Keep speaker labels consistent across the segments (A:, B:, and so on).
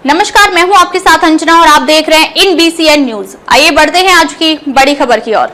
A: नमस्कार, मैं हूं आपके साथ अंजना और आप देख रहे हैं इन BCN न्यूज। आइए बढ़ते हैं आज की बड़ी खबर की ओर।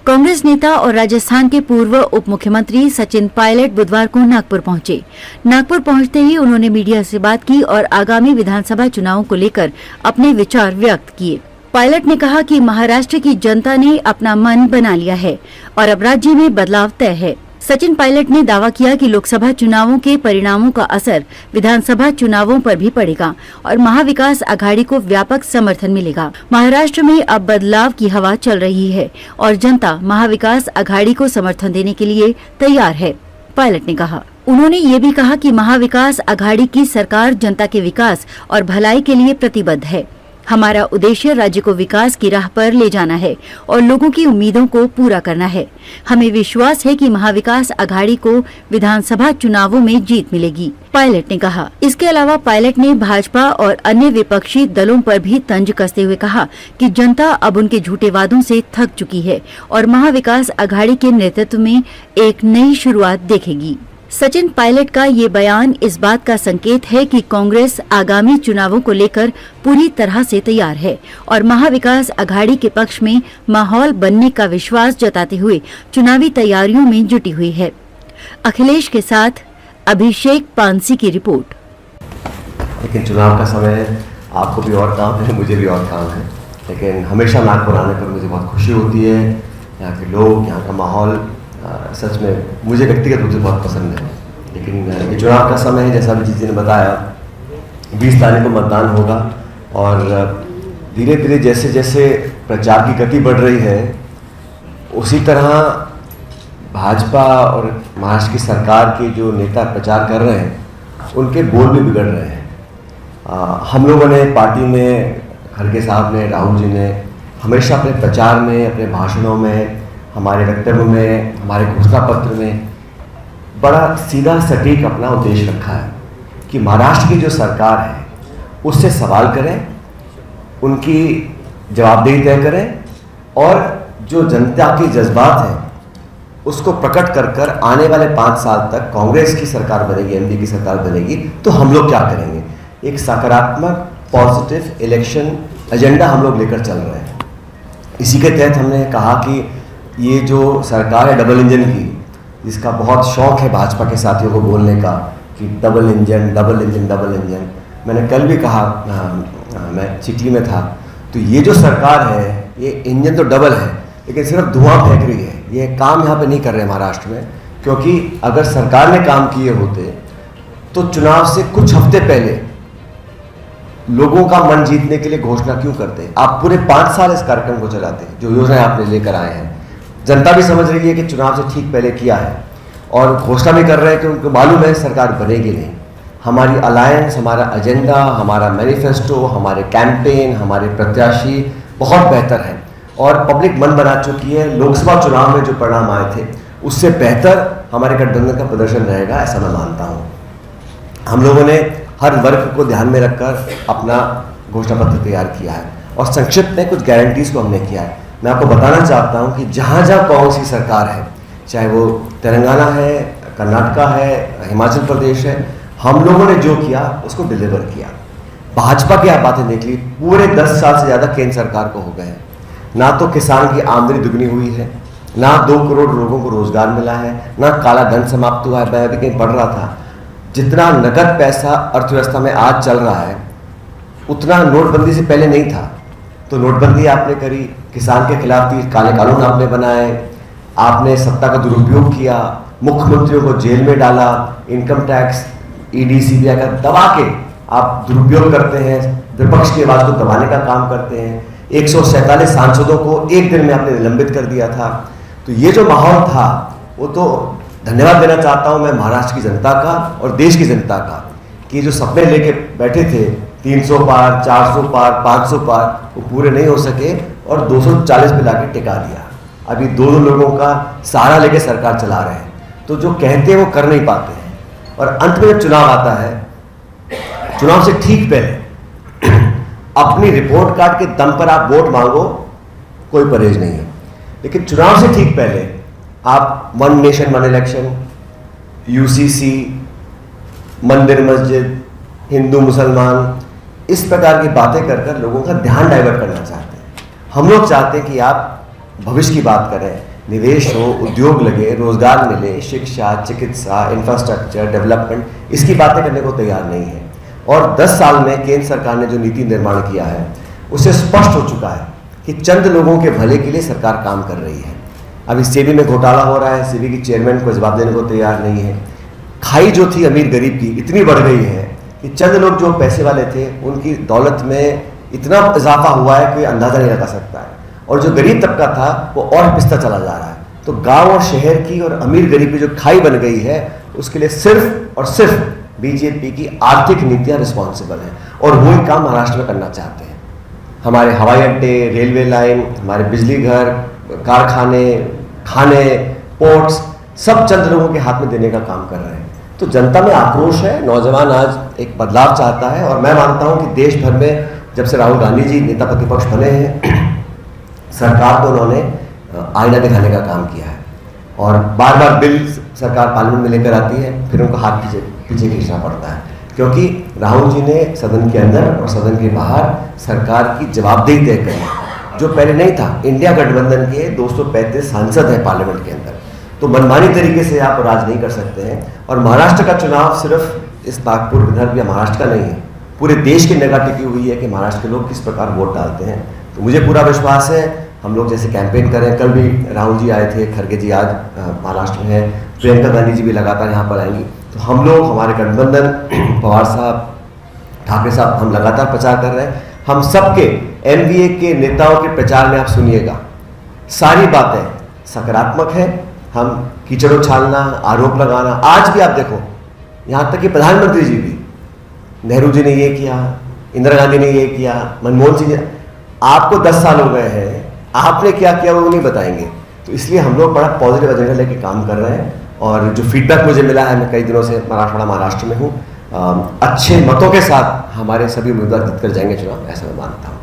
B: कांग्रेस नेता और राजस्थान के पूर्व उप मुख्यमंत्री सचिन पायलट बुधवार को नागपुर पहुंचे। नागपुर पहुंचते ही उन्होंने मीडिया से बात की और आगामी विधानसभा चुनावों को लेकर अपने विचार व्यक्त किए। पायलट ने कहा कि महाराष्ट्र की जनता ने अपना मन बना लिया है और अब राज्य में बदलाव तय है। सचिन पायलट ने दावा किया कि लोकसभा चुनावों के परिणामों का असर विधानसभा चुनावों पर भी पड़ेगा और महाविकास आघाड़ी को व्यापक समर्थन मिलेगा। महाराष्ट्र में अब बदलाव की हवा चल रही है और जनता महाविकास आघाड़ी को समर्थन देने के लिए तैयार है, पायलट ने कहा। उन्होंने ये भी कहा कि महाविकास आघाड़ी की सरकार जनता के विकास और भलाई के लिए प्रतिबद्ध है। हमारा उद्देश्य राज्य को विकास की राह पर ले जाना है और लोगों की उम्मीदों को पूरा करना है। हमें विश्वास है कि महाविकास आघाड़ी को विधानसभा चुनावों में जीत मिलेगी, पायलट ने कहा। इसके अलावा पायलट ने भाजपा और अन्य विपक्षी दलों पर भी तंज कसते हुए कहा कि जनता अब उनके झूठे वादों से थक चुकी है और महाविकास आघाड़ी के नेतृत्व में एक नई शुरुआत देखेगी। सचिन पायलट का ये बयान इस बात का संकेत है कि कांग्रेस आगामी चुनावों को लेकर पूरी तरह से तैयार है और महाविकास आघाड़ी के पक्ष में माहौल बनने का विश्वास जताते हुए चुनावी तैयारियों में जुटी हुई है। अखिलेश के साथ अभिषेक पानसी की रिपोर्ट।
C: लेकिन चुनाव का समय है, आपको भी और काम है, मुझे भी और काम है, लेकिन हमेशा नागपुर आने पर मुझे बहुत खुशी होती है। यहाँ के लोग, यहाँ का माहौल सच में मुझे व्यक्तिगत रूप से बहुत पसंद है। लेकिन ये चुनाव का समय है, जैसा भी जीजी ने बताया, 20 तारीख को मतदान होगा और धीरे धीरे जैसे जैसे प्रचार की गति बढ़ रही है उसी तरह भाजपा और महाराष्ट्र की सरकार के जो नेता प्रचार कर रहे हैं उनके बोल भी बिगड़ रहे हैं। हम लोगों ने पार्टी में, खड़गे साहब ने, राहुल जी ने हमेशा अपने प्रचार में, अपने भाषणों में, हमारे वक्तव्य में, हमारे घोषणा पत्र में बड़ा सीधा सटीक अपना उद्देश्य रखा है कि महाराष्ट्र की जो सरकार है उससे सवाल करें, उनकी जवाबदेही तय करें और जो जनता के जज्बात हैं उसको प्रकट कर कर आने वाले 5 साल तक कांग्रेस की सरकार बनेगी, एमपी की सरकार बनेगी तो हम लोग क्या करेंगे। एक सकारात्मक पॉजिटिव इलेक्शन एजेंडा हम लोग लेकर चल रहे हैं। इसी के तहत हमने कहा कि ये जो सरकार है डबल इंजन की, जिसका बहुत शौक है भाजपा के साथियों को बोलने का कि double engine double engine double engine, मैंने कल भी कहा, मैं चिखली में था, तो ये जो सरकार है ये इंजन तो डबल है लेकिन सिर्फ धुआं फेंक रही है। ये काम यहाँ पे नहीं कर रहे महाराष्ट्र में, क्योंकि अगर सरकार ने काम किए होते तो चुनाव से कुछ हफ्ते पहले लोगों का मन जीतने के लिए घोषणा क्यों करते। आप पूरे 5 साल इस कार्यक्रम को चलाते हैं, जो योजना आपने लेकर आए हैं। जनता भी समझ रही है कि चुनाव से ठीक पहले किया है और घोषणा भी कर रहे हैं कि उनको मालूम है सरकार बनेगी नहीं। हमारी अलायंस, हमारा एजेंडा, हमारा मैनिफेस्टो, हमारे कैंपेन, हमारे प्रत्याशी बहुत बेहतर है और पब्लिक मन बना चुकी है। लोकसभा चुनाव में जो परिणाम आए थे उससे बेहतर हमारे गठबंधन का प्रदर्शन रहेगा, ऐसा मैं मानता हूँ। हम लोगों ने हर वर्ग को ध्यान में रखकर अपना घोषणा पत्र तैयार किया है और संक्षिप्त में कुछ गारंटीज को हमने किया है। मैं आपको बताना चाहता हूं कि जहां जहां कांग्रेस की सरकार है, चाहे वो तेलंगाना है, कर्नाटका है, हिमाचल प्रदेश है, हम लोगों ने जो किया उसको डिलीवर किया। भाजपा की आप बातें देख ली, पूरे 10 साल से ज़्यादा केंद्र सरकार को हो गए हैं। ना तो किसान की आमदनी दुगनी हुई है, ना 2 करोड़ लोगों को रोजगार मिला है, ना काला धन समाप्त हुआ है। मैं अभी कहीं पढ़ रहा था, जितना नकद पैसा अर्थव्यवस्था में आज चल रहा है उतना नोटबंदी से पहले नहीं था। तो नोटबंदी आपने करी, किसान के खिलाफ 3 काले कानून आपने बनाए, आपने सत्ता का दुरुपयोग किया, मुख्यमंत्रियों को जेल में डाला, इनकम टैक्स, ईडी, सीबीआई का दबा के आप दुरुपयोग करते हैं, विपक्ष की आवाज को दबाने का काम करते हैं। 147 सांसदों को एक दिन में आपने निलंबित कर दिया था। तो ये जो माहौल था वो तो धन्यवाद देना चाहता हूँ मैं महाराष्ट्र की जनता का और देश की जनता का कि जो सपने लेके बैठे थे 300 पार, 400 पार, 500 पार, वो पूरे नहीं हो सके और 240 पे लाके टिका दिया। अभी 2 लोगों का सहारा लेके सरकार चला रहे हैं, तो जो कहते हैं वो कर नहीं पाते हैं। और अंत में जब चुनाव आता है, चुनाव से ठीक पहले अपनी रिपोर्ट कार्ड के दम पर आप वोट मांगो, कोई परहेज नहीं है। लेकिन चुनाव से ठीक पहले आप 1 नेशन 1 इलेक्शन, UCC, मंदिर मस्जिद, हिंदू मुसलमान, इस प्रकार की बातें कर कर लोगों का ध्यान डाइवर्ट करना चाहते हैं। हम लोग चाहते हैं कि आप भविष्य की बात करें, निवेश हो, उद्योग लगे, रोजगार मिले, शिक्षा, चिकित्सा, इंफ्रास्ट्रक्चर, डेवलपमेंट, इसकी बातें करने को तैयार नहीं है। और 10 साल में केंद्र सरकार ने जो नीति निर्माण किया है उससे स्पष्ट हो चुका है कि चंद लोगों के भले के लिए सरकार काम कर रही है। अभी सेबी में घोटाला हो रहा है, सेबी की चेयरमैन को जवाब देने को तैयार नहीं है। खाई जो थी अमीर गरीब की इतनी बढ़ गई है कि चंद लोग जो पैसे वाले थे उनकी दौलत में इतना इजाफा हुआ है कि अंदाजा नहीं लगा सकता है, और जो गरीब तबका था वो और पिसता चला जा रहा है। तो गांव और शहर की और अमीर गरीब की जो खाई बन गई है उसके लिए सिर्फ और सिर्फ बीजेपी की आर्थिक नीतियां रिस्पॉन्सिबल हैं, और वही काम महाराष्ट्र में करना चाहते हैं। हमारे हवाई अड्डे, रेलवे लाइन, हमारे बिजली घर, कारखाने, खाने, पोर्ट्स सब चंद लोगों के हाथ में देने का काम कर रहे हैं। तो जनता में आक्रोश है, नौजवान आज एक बदलाव चाहता है, और मैं मानता हूं कि देश भर में जब से राहुल गांधी जी नेता प्रतिपक्ष बने हैं सरकार को उन्होंने आईना दिखाने का काम किया है, और बार बार बिल सरकार पार्लियामेंट में लेकर आती है, फिर उनको हाथ पीछे खींचना पड़ता है, क्योंकि राहुल जी ने सदन के अंदर और सदन के बाहर सरकार की जवाबदेही तय करी, जो पहले नहीं था। इंडिया गठबंधन के 235 सांसद हैं पार्लियामेंट के अंदर, तो मनमानी तरीके से आप राज नहीं कर सकते हैं। और महाराष्ट्र का चुनाव सिर्फ इस नागपुर, विदर्भ या महाराष्ट्र का नहीं है, पूरे देश की निगाह टिकी हुई है कि महाराष्ट्र के लोग किस प्रकार वोट डालते हैं। तो मुझे पूरा विश्वास है हम लोग जैसे कैंपेन करें, कल भी राहुल जी आए थे, खड़गे जी आज महाराष्ट्र में हैं, प्रियंका गांधी जी भी लगातार यहाँ पर आएंगी। तो हम लोग, हमारे गठबंधन, पवार साहब, ठाकरे साहब, हम लगातार प्रचार कर रहे हैं। हम सबके एनडीए के नेताओं के प्रचार में आप सुनिएगा, सारी बातें सकारात्मक है। हम कीचड़ उछालना, आरोप लगाना, आज भी आप देखो, यहाँ तक कि प्रधानमंत्री जी भी, नेहरू जी ने ये किया, इंदिरा गांधी ने ये किया, मनमोहन सिंह जी, आपको 10 साल हो गए हैं, आपने क्या किया वो नहीं बताएंगे। तो इसलिए हम लोग बड़ा पॉजिटिव एजेंडा लेके काम कर रहे हैं, और जो फीडबैक मुझे मिला है, मैं कई दिनों से मराठवाड़ा महाराष्ट्र में हूँ, अच्छे मतों के साथ हमारे सभी उम्मीदवार जीत कर जाएंगे चुनाव, ऐसा मैं मानता हूँ।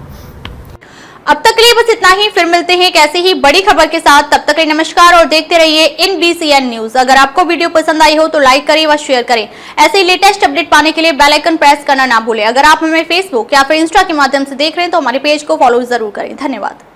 A: अब तक के लिए बस इतना ही, फिर मिलते हैं एक ऐसे ही बड़ी खबर के साथ। तब तक के लिए नमस्कार और देखते रहिए INBCN न्यूज। अगर आपको वीडियो पसंद आई हो तो लाइक करें व शेयर करें। ऐसे ही लेटेस्ट अपडेट पाने के लिए बेल आइकन प्रेस करना ना भूलें। अगर आप हमें फेसबुक या फिर इंस्टा के माध्यम से देख रहे हैं तो हमारे पेज को फॉलो जरूर करें। धन्यवाद।